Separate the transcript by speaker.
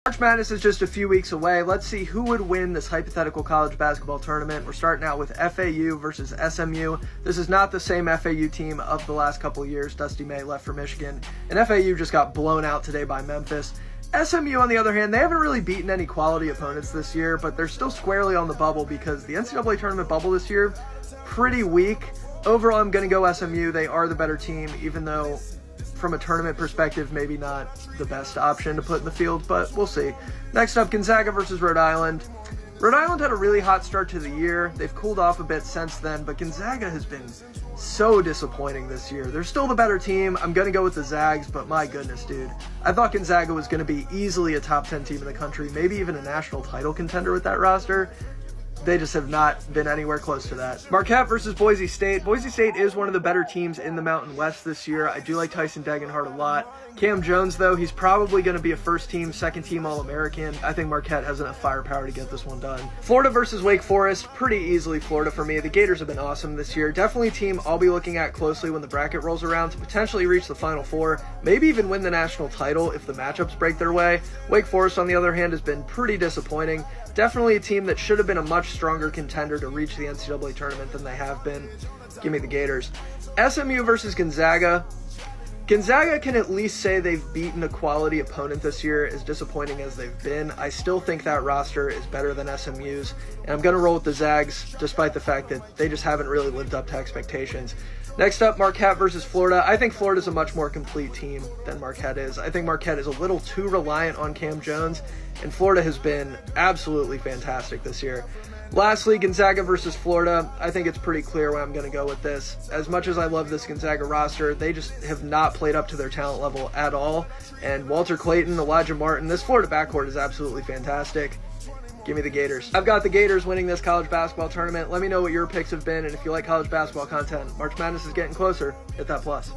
Speaker 1: March Madness is just a few weeks away. Let's see who would win this hypothetical college basketball tournament. We're starting out with FAU versus SMU. This is not the same FAU team of the last couple of years. Dusty May left for Michigan, and FAU just got blown out today by Memphis. SMU, on the other hand, they haven't really beaten any quality opponents this year, but they're still squarely on the bubble because the NCAA tournament bubble this year, pretty weak. Overall, I'm going to go SMU. They are the better team, even though from a tournament perspective, maybe not the best option to put in the field, but we'll see. Next up, Gonzaga versus Rhode Island. Rhode Island had a really hot start to the year. They've cooled off a bit since then, but Gonzaga has been so disappointing this year. They're still the better team. I'm going to go with the Zags, but my goodness, dude. I thought Gonzaga was going to be easily a top 10 team in the country, maybe even a national title contender with that roster. They just have not been anywhere close to that. Marquette versus Boise State. Boise State is one of the better teams in the Mountain West this year. I do like Tyson Degenhardt a lot. Cam Jones, though, he's probably going to be a first-team, second-team All-American. I think Marquette has enough firepower to get this one done. Florida versus Wake Forest. Pretty easily Florida for me. The Gators have been awesome this year. Definitely a team I'll be looking at closely when the bracket rolls around to potentially reach the Final Four, maybe even win the national title if the matchups break their way. Wake Forest, on the other hand, has been pretty disappointing. Definitely a team that should have been a much stronger contender to reach the NCAA tournament than they have been. Give me the Gators. SMU versus Gonzaga. Gonzaga can at least say they've beaten a quality opponent this year, as disappointing as they've been. I still think that roster is better than SMU's, and I'm going to roll with the Zags, despite the fact that they just haven't really lived up to expectations. Next up, Marquette versus Florida. I think Florida's a much more complete team than Marquette is. I think Marquette is a little too reliant on Cam Jones, and Florida has been absolutely fantastic this year. Lastly, Gonzaga versus Florida. I think it's pretty clear where I'm going to go with this. As much as I love this Gonzaga roster, they just have not played up to their talent level at all. And Walter Clayton, Elijah Martin, this Florida backcourt is absolutely fantastic. Give me the Gators. I've got the Gators winning this college basketball tournament. Let me know what your picks have been, and if you like college basketball content. March Madness is getting closer. Hit that plus.